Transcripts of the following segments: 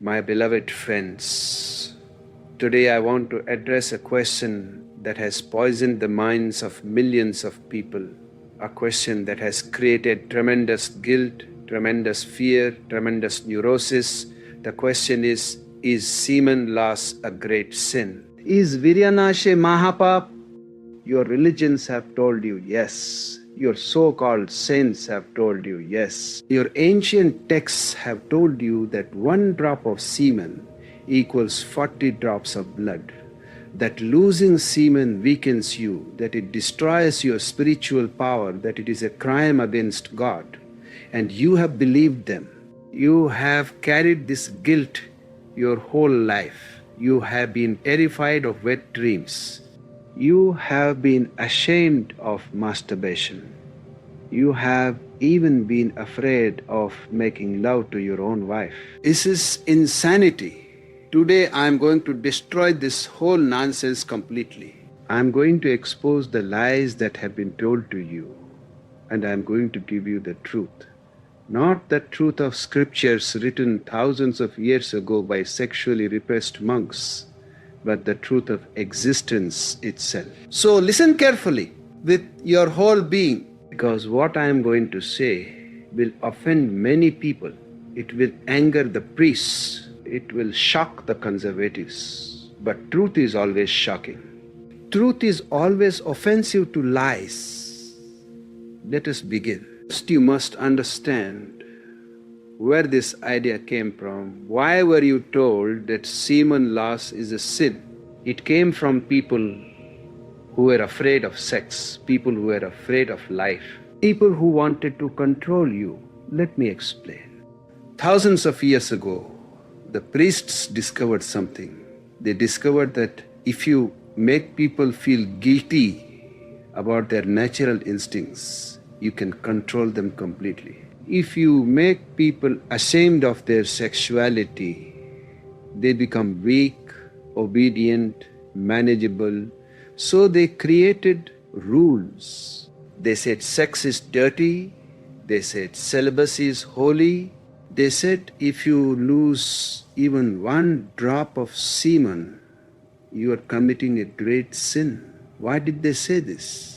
My beloved friends, today I want to address a question that has poisoned the minds of millions of people, a question that has created tremendous guilt, tremendous fear, tremendous neurosis. The question is semen loss a great sin? Is Viryanashe Mahapap? Your religions have told you yes. Your so-called saints have told you yes. Your ancient texts have told you that 1 drop of semen equals 40 drops of blood. That losing semen weakens you, that it destroys your spiritual power, that it is a crime against God. And you have believed them. You have carried this guilt your whole life. You have been terrified of wet dreams. You have been ashamed of masturbation. You have even been afraid of making love to your own wife. This is insanity. Today I am going to destroy this whole nonsense completely. I am going to expose the lies that have been told to you, and I am going to give you the truth. Not the truth of scriptures written thousands of years ago by sexually repressed monks, but the truth of existence itself. So listen carefully with your whole being, because what I am going to say will offend many people. It will anger the priests. It will shock the conservatives. But truth is always shocking. Truth is always offensive to lies. Let us begin. First, you must understand where this idea came from. Why were you told that semen loss is a sin? It came from people who were afraid of sex, people who were afraid of life, people who wanted to control you. Let me explain. Thousands of years ago, the priests discovered something. They discovered that if you make people feel guilty about their natural instincts, you can control them completely. If you make people ashamed of their sexuality, they become weak, obedient, manageable. So they created rules. They said sex is dirty. They said celibacy is holy. They said if you lose even 1 drop of semen, you are committing a great sin. Why did they say this?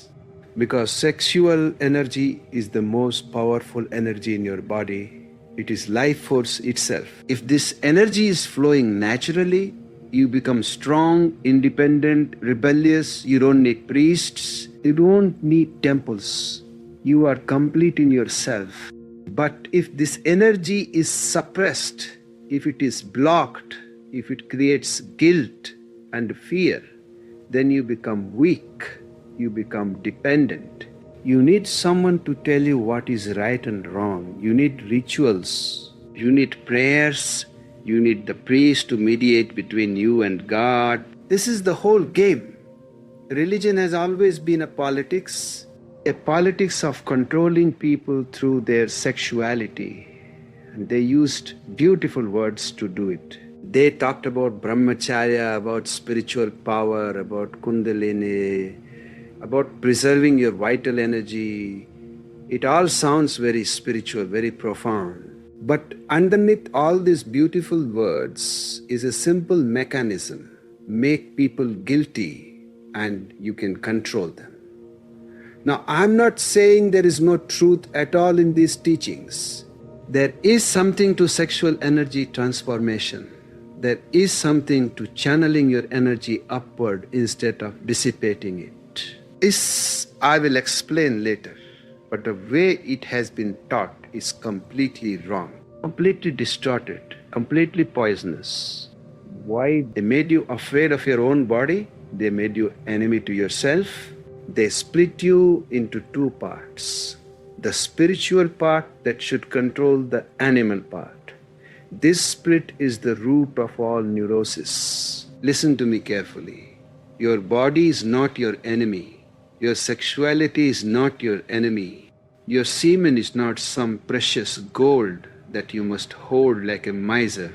Because sexual energy is the most powerful energy in your body. It is life force itself. If this energy is flowing naturally, you become strong, independent, rebellious. You don't need priests. You don't need temples. You are complete in yourself. But if this energy is suppressed, if it is blocked, if it creates guilt and fear, then you become weak. You become dependent. You need someone to tell you what is right and wrong. You need rituals. You need prayers. You need the priest to mediate between you and God. This is the whole game. Religion has always been a politics of controlling people through their sexuality. And they used beautiful words to do it. They talked about Brahmacharya, about spiritual power, about Kundalini, about preserving your vital energy. It all sounds very spiritual, very profound. But underneath all these beautiful words is a simple mechanism. Make people guilty and you can control them. Now, I'm not saying there is no truth at all in these teachings. There is something to sexual energy transformation. There is something to channeling your energy upward instead of dissipating it. This I will explain later, but the way it has been taught is completely wrong, completely distorted, completely poisonous. Why? They made you afraid of your own body. They made you enemy to yourself. They split you into 2 parts. The spiritual part that should control the animal part. This split is the root of all neurosis. Listen to me carefully. Your body is not your enemy. Your sexuality is not your enemy. Your semen is not some precious gold that you must hold like a miser.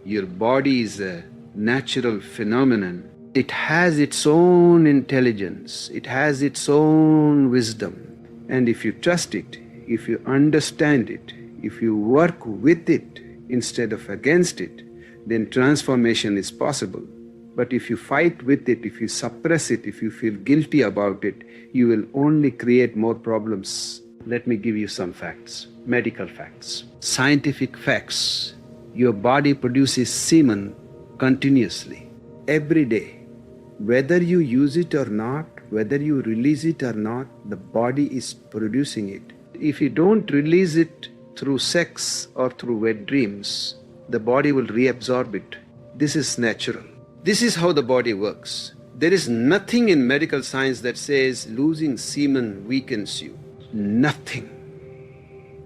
Your body is a natural phenomenon. It has its own intelligence. It has its own wisdom. And if you trust it, if you understand it, if you work with it instead of against it, then transformation is possible. But if you fight with it, if you suppress it, if you feel guilty about it, you will only create more problems. Let me give you some facts, medical facts, scientific facts. Your body produces semen continuously, every day. Whether you use it or not, whether you release it or not, the body is producing it. If you don't release it through sex or through wet dreams, the body will reabsorb it. This is natural. This is how the body works. There is nothing in medical science that says losing semen weakens you. Nothing.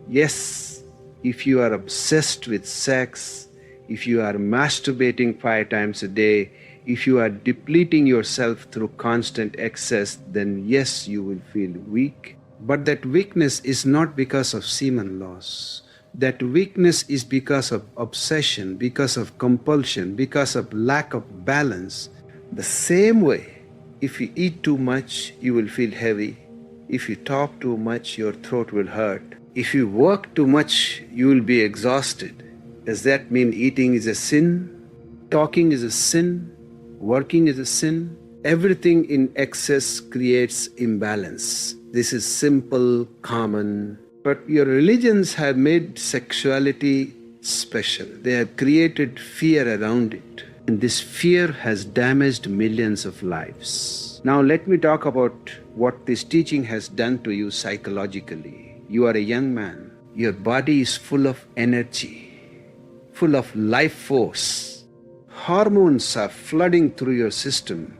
Yes, if you are obsessed with sex, if you are masturbating 5 times a day, if you are depleting yourself through constant excess, then yes, you will feel weak. But that weakness is not because of semen loss. That weakness is because of obsession, because of compulsion, because of lack of balance. The same way, if you eat too much, you will feel heavy. If you talk too much, your throat will hurt. If you work too much, you will be exhausted. Does that mean eating is a sin? Talking is a sin? Working is a sin? Everything in excess creates imbalance. This is simple, common. But your religions have made sexuality special. They have created fear around it. And this fear has damaged millions of lives. Now let me talk about what this teaching has done to you psychologically. You are a young man. Your body is full of energy, full of life force. Hormones are flooding through your system.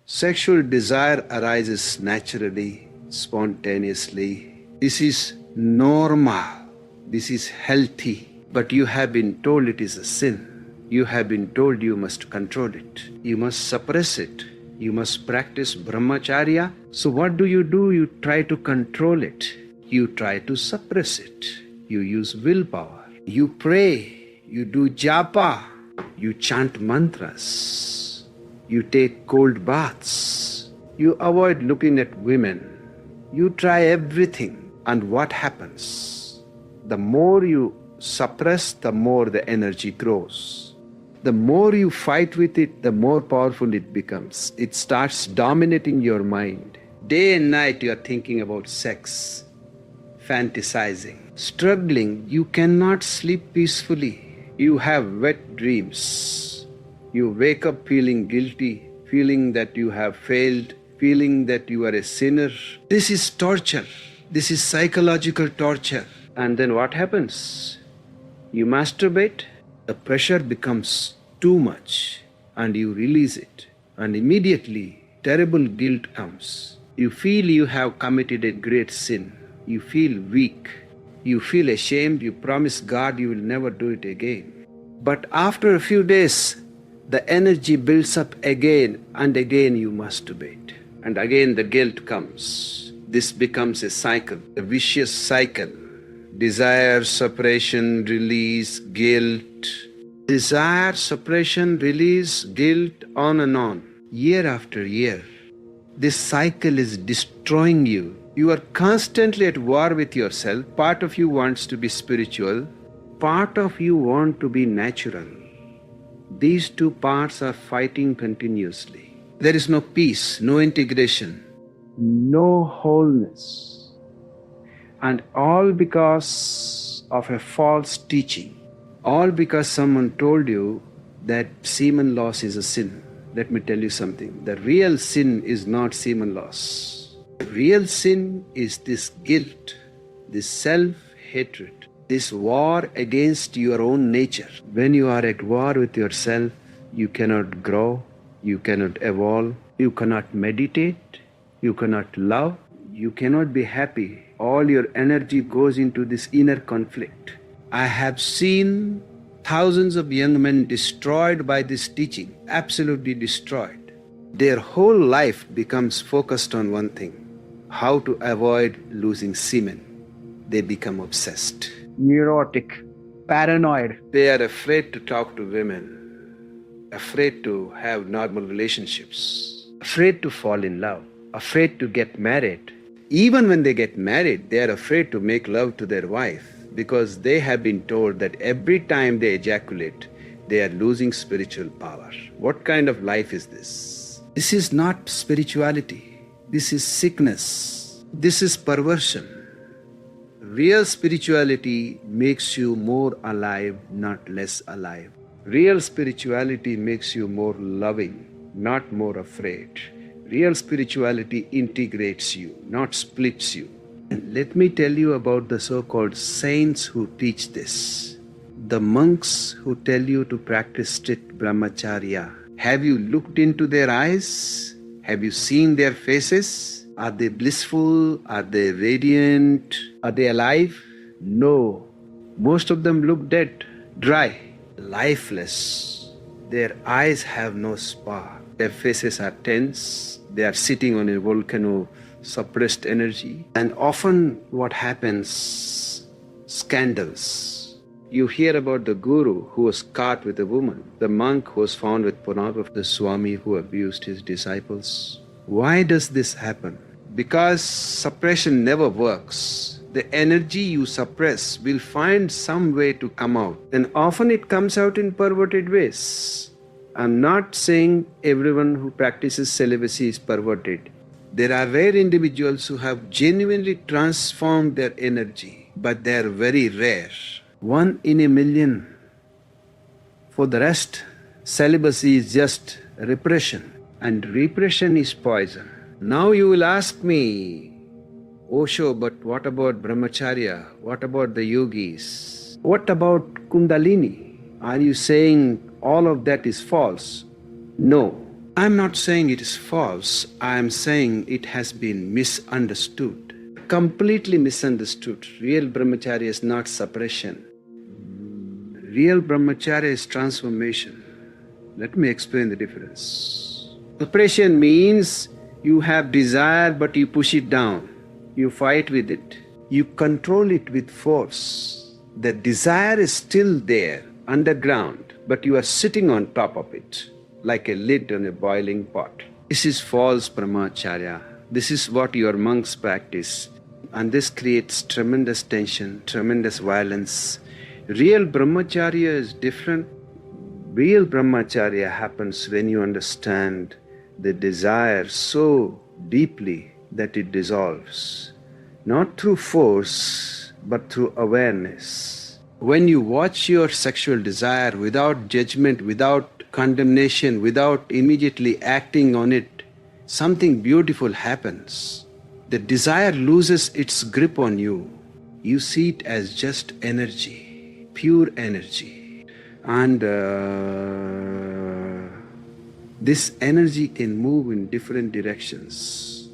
Sexual desire arises naturally, spontaneously. This is normal. This is healthy. But you have been told it is a sin. You have been told you must control it. You must suppress it. You must practice Brahmacharya. So what do? You try to control it. You try to suppress it. You use willpower. You pray. You do japa. You chant mantras. You take cold baths. You avoid looking at women. You try everything. And what happens? The more you suppress, the more the energy grows. The more you fight with it, the more powerful it becomes. It starts dominating your mind. Day and night you are thinking about sex, fantasizing, struggling. You cannot sleep peacefully. You have wet dreams. You wake up feeling guilty, feeling that you have failed, feeling that you are a sinner. This is torture. This is psychological torture. And then what happens? You masturbate, the pressure becomes too much, and you release it. And immediately, terrible guilt comes. You feel you have committed a great sin. You feel weak. You feel ashamed. You promise God you will never do it again. But after a few days, the energy builds up again, and again you masturbate. And again the guilt comes. This becomes a cycle, a vicious cycle. Desire, suppression, release, guilt. Desire, suppression, release, guilt, on and on. Year after year. This cycle is destroying you. You are constantly at war with yourself. Part of you wants to be spiritual. Part of you wants to be natural. These two parts are fighting continuously. There is no peace, no integration, no wholeness. And all because of a false teaching. All because someone told you that semen loss is a sin. Let me tell you something. The real sin is not semen loss. The real sin is this guilt, this self-hatred, this war against your own nature. When you are at war with yourself, you cannot grow, you cannot evolve, you cannot meditate, you cannot love, you cannot be happy. All your energy goes into this inner conflict. I have seen thousands of young men destroyed by this teaching, absolutely destroyed. Their whole life becomes focused on one thing, how to avoid losing semen. They become obsessed. Neurotic, paranoid. They are afraid to talk to women, afraid to have normal relationships, afraid to fall in love, afraid to get married. Even when they get married, they are afraid to make love to their wife because they have been told that every time they ejaculate, they are losing spiritual power. What kind of life is this? This is not spirituality. This is sickness. This is perversion. Real spirituality makes you more alive, not less alive. Real spirituality makes you more loving, not more afraid. Real spirituality integrates you, not splits you. And let me tell you about the so-called saints who teach this. The monks who tell you to practice strict Brahmacharya. Have you looked into their eyes? Have you seen their faces? Are they blissful? Are they radiant? Are they alive? No. Most of them look dead, dry, lifeless. Their eyes have no spark. Their faces are tense. They are sitting on a volcano, suppressed energy. And often what happens? Scandals. You hear about the guru who was caught with a woman, the monk who was found with pornography, the Swami who abused his disciples. Why does this happen? Because suppression never works. The energy you suppress will find some way to come out, and often it comes out in perverted ways. I'm not saying everyone who practices celibacy is perverted. There are rare individuals who have genuinely transformed their energy, but they are very rare. 1 in a million. For the rest, celibacy is just repression, and repression is poison. Now you will ask me, Osho, but what about Brahmacharya? What about the yogis? What about Kundalini? Are you saying all of that is false? No, I'm not saying it is false. I am saying it has been misunderstood. Completely misunderstood. Real Brahmacharya is not suppression. Real Brahmacharya is transformation. Let me explain the difference. Suppression means you have desire but you push it down. You fight with it. You control it with force. The desire is still there, underground, but you are sitting on top of it, like a lid on a boiling pot. This is false Brahmacharya. This is what your monks practice. And this creates tremendous tension, tremendous violence. Real Brahmacharya is different. Real Brahmacharya happens when you understand the desire so deeply that it dissolves. Not through force, but through awareness. When you watch your sexual desire without judgment, without condemnation, without immediately acting on it, something beautiful happens. The desire loses its grip on you. You see it as just energy, pure energy. And this energy can move in different directions.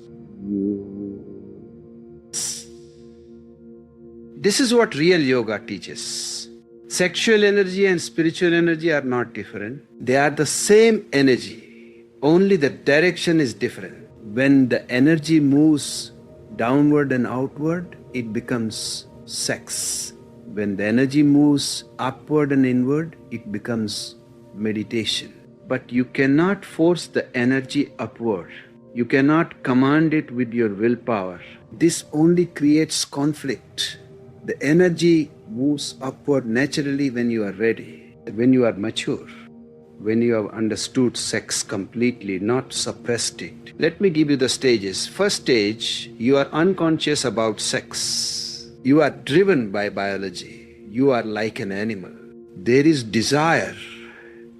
This is what real yoga teaches. Sexual energy and spiritual energy are not different. They are the same energy, only the direction is different. When the energy moves downward and outward, it becomes sex. When the energy moves upward and inward, it becomes meditation. But you cannot force the energy upward. You cannot command it with your willpower. This only creates conflict. The energy moves upward naturally when you are ready, when you are mature, when you have understood sex completely, not suppressed it. Let me give you the stages. First stage, you are unconscious about sex. You are driven by biology. You are like an animal. There is desire,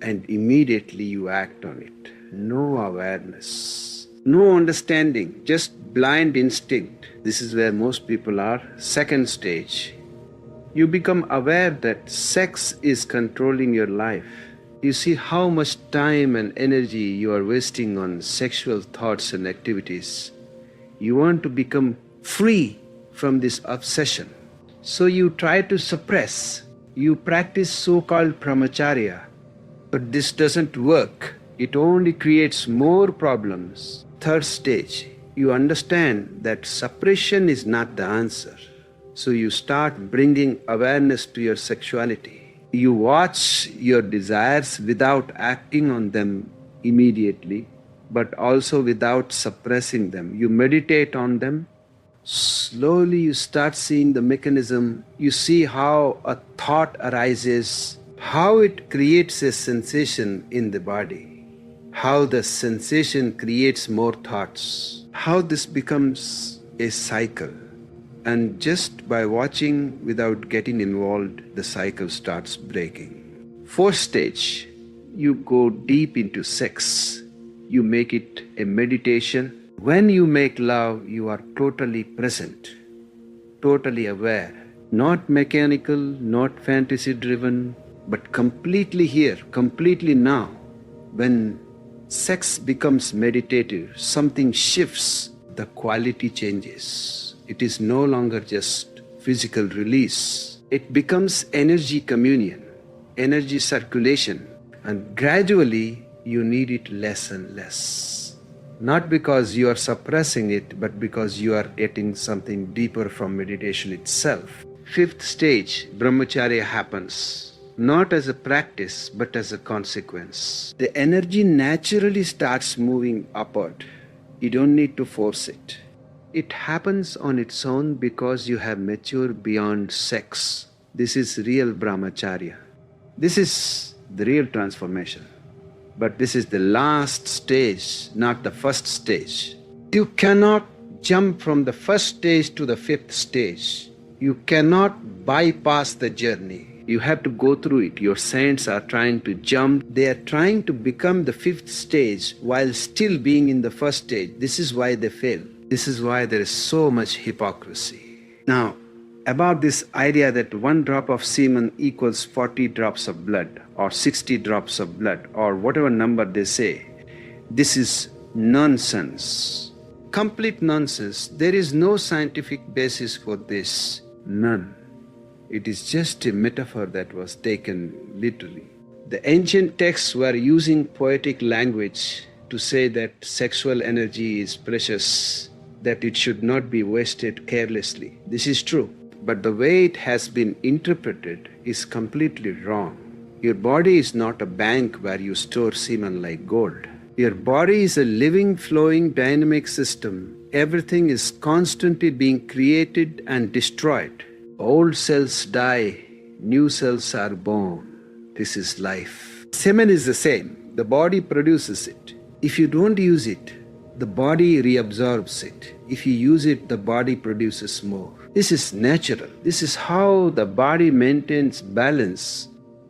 and immediately you act on it. No awareness, no understanding, just blind instinct. This is where most people are. Second stage, you become aware that sex is controlling your life. You see how much time and energy you are wasting on sexual thoughts and activities. You want to become free from this obsession. So you try to suppress. You practice so-called Brahmacharya. But this doesn't work. It only creates more problems. Third stage, you understand that suppression is not the answer. So you start bringing awareness to your sexuality. You watch your desires without acting on them immediately, but also without suppressing them. You meditate on them. Slowly you start seeing the mechanism. You see how a thought arises. how it creates a sensation in the body, how the sensation creates more thoughts, how this becomes a cycle. And just by watching without getting involved, the cycle starts breaking. Fourth stage, you go deep into sex. You make it a meditation. When you make love, you are totally present, totally aware, not mechanical, not fantasy driven, but completely here, completely now. When sex becomes meditative, something shifts, the quality changes. It is no longer just physical release. It becomes energy communion, energy circulation, and gradually you need it less and less. Not because you are suppressing it, but because you are getting something deeper from meditation itself. Fifth stage, Brahmacharya happens, not as a practice, but as a consequence. The energy naturally starts moving upward. You don't need to force it. It happens on its own because you have matured beyond sex. This is real Brahmacharya. This is the real transformation. But this is the last stage, not the first stage. You cannot jump from the first stage to the fifth stage. You cannot bypass the journey. You have to go through it. Your saints are trying to jump. They are trying to become the fifth stage while still being in the first stage. This is why they fail. This is why there is so much hypocrisy. Now, about this idea that 1 drop of semen equals 40 drops of blood or 60 drops of blood or whatever number they say, this is nonsense. Complete nonsense. There is no scientific basis for this. None. It is just a metaphor that was taken literally. The ancient texts were using poetic language to say that sexual energy is precious, that it should not be wasted carelessly. This is true. But the way it has been interpreted is completely wrong. Your body is not a bank where you store semen like gold. Your body is a living, flowing, dynamic system. Everything is constantly being created and destroyed. Old cells die, new cells are born. This is life. Semen is the same. The body produces it. If you don't use it, the body reabsorbs it. If you use it, the body produces more. This is natural. This is how the body maintains balance.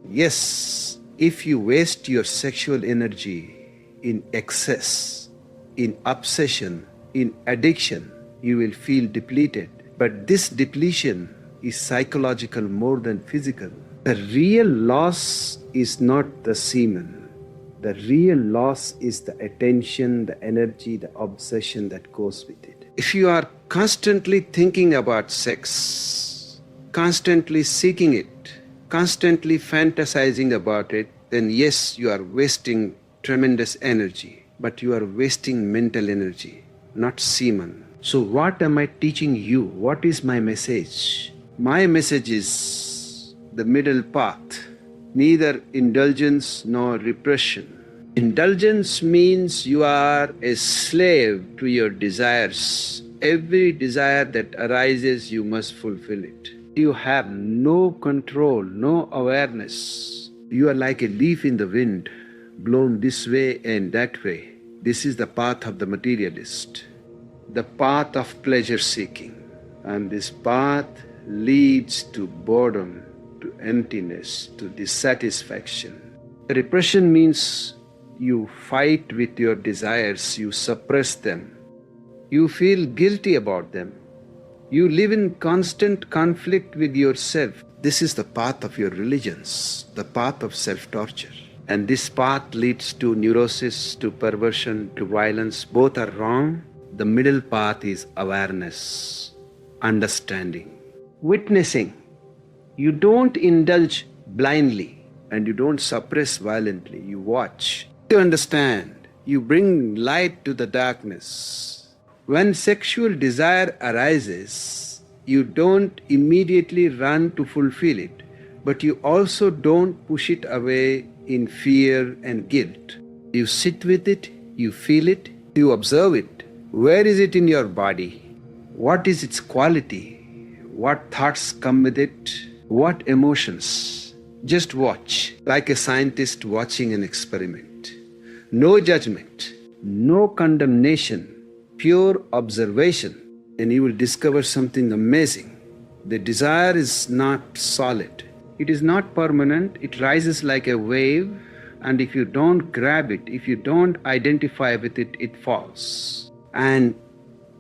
Yes, if you waste your sexual energy in excess, in obsession, in addiction, you will feel depleted. But this depletion is psychological more than physical. The real loss is not the semen. The real loss is the attention, the energy, the obsession that goes with it. If you are constantly thinking about sex, constantly seeking it, constantly fantasizing about it, then yes, you are wasting tremendous energy, but you are wasting mental energy, not semen. So what am I teaching you? What is my message? My message is the middle path. Neither indulgence nor repression. Indulgence means you are a slave to your desires. Every desire that arises, you must fulfill it. You have no control, no awareness. You are like a leaf in the wind, blown this way and that way. This is the path of the materialist, the path of pleasure seeking. And this path leads to boredom, to emptiness, to dissatisfaction. Repression means you fight with your desires, you suppress them. You feel guilty about them. You live in constant conflict with yourself. This is the path of your religions, the path of self-torture. And this path leads to neurosis, to perversion, to violence. Both are wrong. The middle path is awareness, understanding, witnessing. You don't indulge blindly and you don't suppress violently. You watch. You understand. You bring light to the darkness. When sexual desire arises, you don't immediately run to fulfill it, but you also don't push it away in fear and guilt. You sit with it, you feel it, you observe it. Where is it in your body? What is its quality? What thoughts come with it? What emotions? Just watch, like a scientist watching an experiment. No judgment, no condemnation, pure observation, and you will discover something amazing. The desire is not solid. It is not permanent. It rises like a wave, and if you don't grab it, if you don't identify with it, it falls. And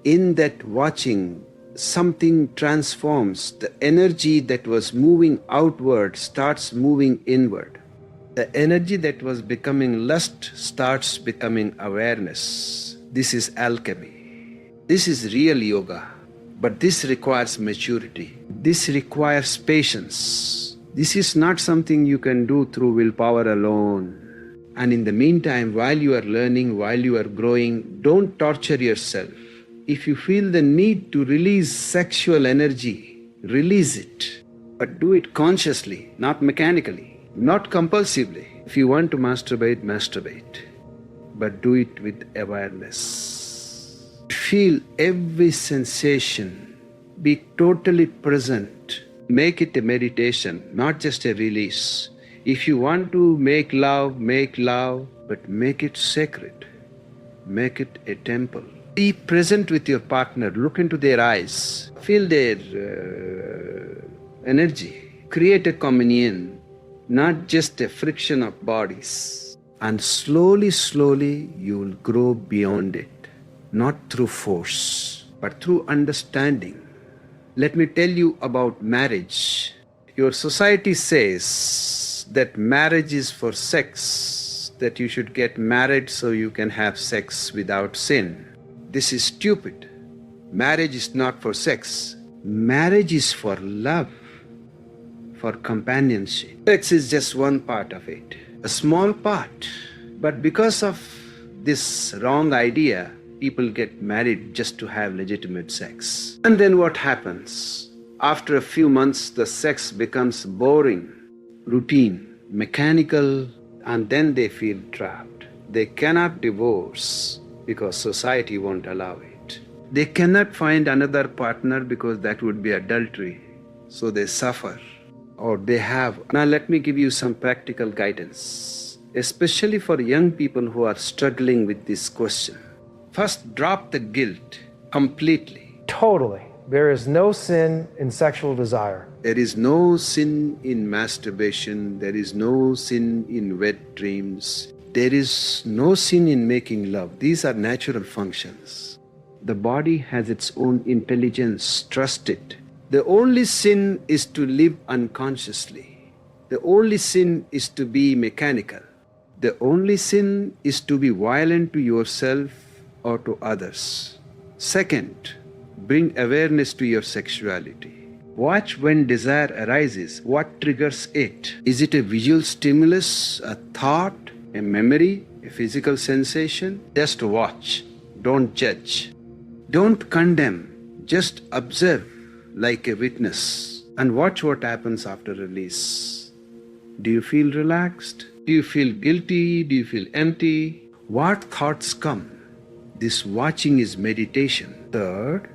in that watching, something transforms. The energy that was moving outward starts moving inward. The energy that was becoming lust starts becoming awareness. This is alchemy. This is real yoga. But this requires maturity. This requires patience. This is not something you can do through willpower alone. And in the meantime, while you are learning, while you are growing, don't torture yourself. If you feel the need to release sexual energy, release it. But do it consciously, not mechanically, not compulsively. If you want to masturbate, masturbate. But do it with awareness. Feel every sensation. Be totally present. Make it a meditation, not just a release. If you want to make love, but make it sacred. Make it a temple. Be present with your partner, look into their eyes, feel their energy. Create a communion, not just a friction of bodies. And slowly, slowly you will grow beyond it, not through force, but through understanding. Let me tell you about marriage. Your society says that marriage is for sex, that you should get married so you can have sex without sin. This is stupid. Marriage is not for sex. Marriage is for love, for companionship. Sex is just one part of it, a small part. But because of this wrong idea, people get married just to have legitimate sex. And then what happens? After a few months, the sex becomes boring, routine, mechanical, and then they feel trapped. They cannot divorce because society won't allow it. They cannot find another partner because that would be adultery. So they suffer, or they have. Now let me give you some practical guidance, especially for young people who are struggling with this question. First, drop the guilt completely. Totally. There is no sin in sexual desire. There is no sin in masturbation. There is no sin in wet dreams. There is no sin in making love. These are natural functions. The body has its own intelligence. Trust it. The only sin is to live unconsciously. The only sin is to be mechanical. The only sin is to be violent to yourself or to others. Second, bring awareness to your sexuality. Watch when desire arises. What triggers it? Is it a visual stimulus, a thought, a memory, a physical sensation? Just watch. Don't judge. Don't condemn. Just observe like a witness and watch what happens after release. Do you feel relaxed? Do you feel guilty? Do you feel empty? What thoughts come? This watching is meditation. Third,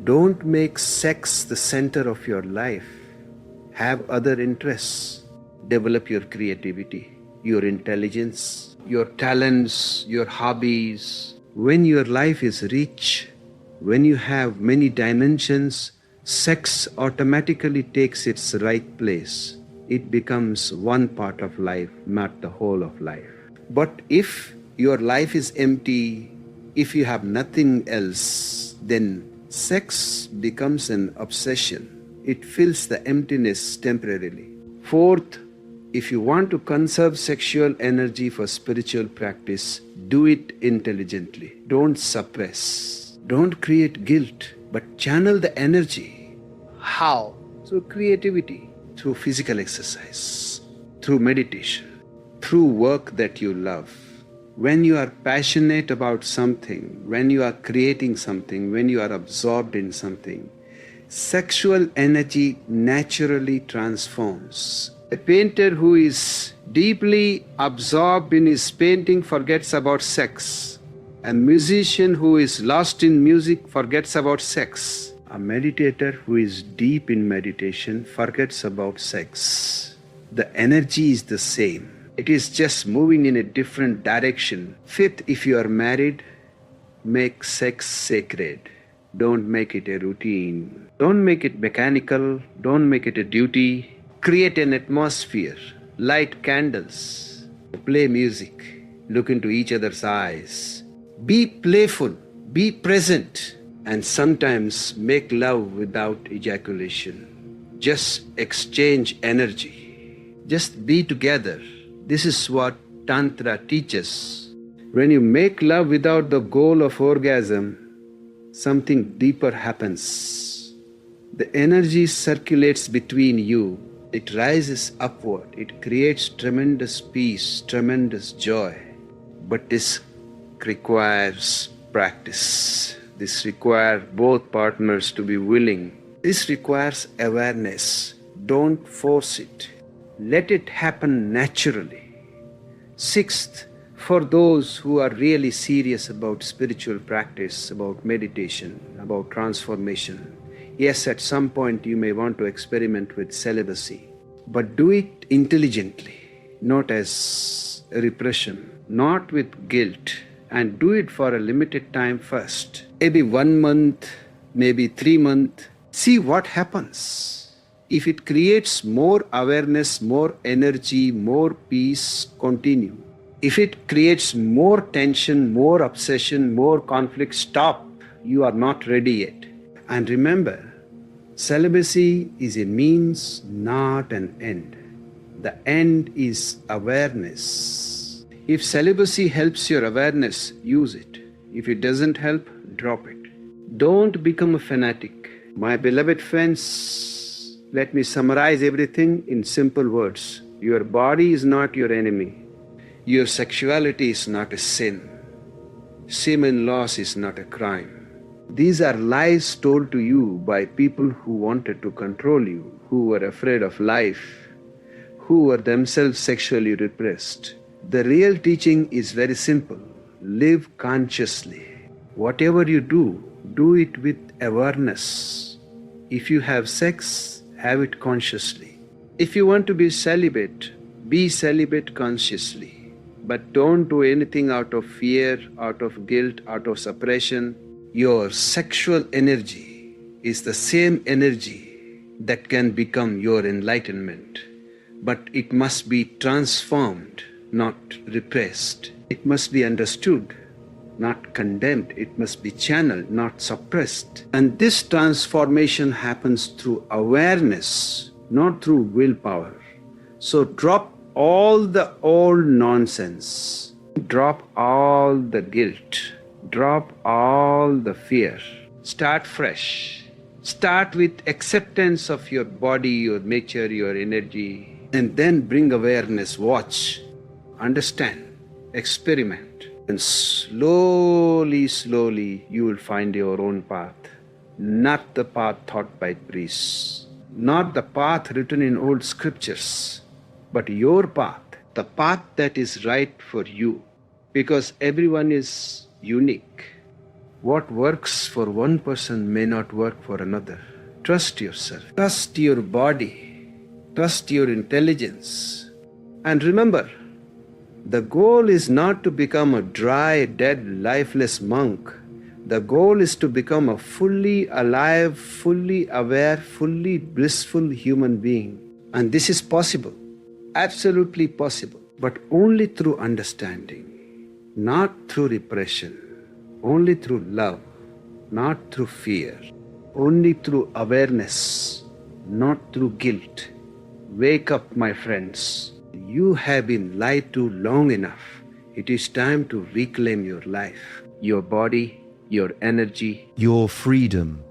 don't make sex the center of your life. Have other interests. Develop your creativity, your intelligence, your talents, your hobbies. When your life is rich, when you have many dimensions, sex automatically takes its right place. It becomes one part of life, not the whole of life. But if your life is empty, if you have nothing else, then sex becomes an obsession. It fills the emptiness temporarily. Fourth, if you want to conserve sexual energy for spiritual practice, do it intelligently. Don't suppress. Don't create guilt, but channel the energy. How? Through creativity, through physical exercise, through meditation, through work that you love. When you are passionate about something, when you are creating something, when you are absorbed in something, sexual energy naturally transforms. A painter who is deeply absorbed in his painting forgets about sex. A musician who is lost in music forgets about sex. A meditator who is deep in meditation forgets about sex. The energy is the same. It is just moving in a different direction. Fifth, if you are married, make sex sacred. Don't make it a routine. Don't make it mechanical. Don't make it a duty. Create an atmosphere. Light candles. Play music. Look into each other's eyes. Be playful. Be present. And sometimes make love without ejaculation. Just exchange energy. Just be together. This is what Tantra teaches. When you make love without the goal of orgasm, something deeper happens. The energy circulates between you. It rises upward. It creates tremendous peace, tremendous joy. But this requires practice. This requires both partners to be willing. This requires awareness. Don't force it. Let it happen naturally. Sixth, for those who are really serious about spiritual practice, about meditation, about transformation, yes, at some point you may want to experiment with celibacy, but do it intelligently, not as a repression, not with guilt, and do it for a limited time first. Maybe 1 month, maybe 3 months. See what happens. If it creates more awareness, more energy, more peace, continue. If it creates more tension, more obsession, more conflict, stop. You are not ready yet. And remember, celibacy is a means, not an end. The end is awareness. If celibacy helps your awareness, use it. If it doesn't help, drop it. Don't become a fanatic. My beloved friends, let me summarize everything in simple words. Your body is not your enemy. Your sexuality is not a sin. Semen loss is not a crime. These are lies told to you by people who wanted to control you, who were afraid of life, who were themselves sexually repressed. The real teaching is very simple. Live consciously. Whatever you do, do it with awareness. If you have sex, have it consciously. If you want to be celibate consciously. But don't do anything out of fear, out of guilt, out of suppression. Your sexual energy is the same energy that can become your enlightenment. But it must be transformed, not repressed. It must be understood, not condemned. It must be channeled, not suppressed. And this transformation happens through awareness, not through willpower. So drop all the old nonsense. Drop all the guilt. Drop all the fear. Start fresh. Start with acceptance of your body, your nature, your energy. And then bring awareness. Watch. Understand. Experiment. And slowly, you will find your own path. Not the path taught by priests. Not the path written in old scriptures. But your path. The path that is right for you. Because everyone is unique. What works for one person may not work for another. Trust yourself. Trust your body. Trust your intelligence. And remember, the goal is not to become a dry, dead, lifeless monk. The goal is to become a fully alive, fully aware, fully blissful human being. And this is possible. Absolutely possible. But only through understanding. Not through repression. Only through love. Not through fear. Only through awareness. Not through guilt. Wake up, my friends. You have been lied to long enough. It is time to reclaim your life, your body, your energy, your freedom.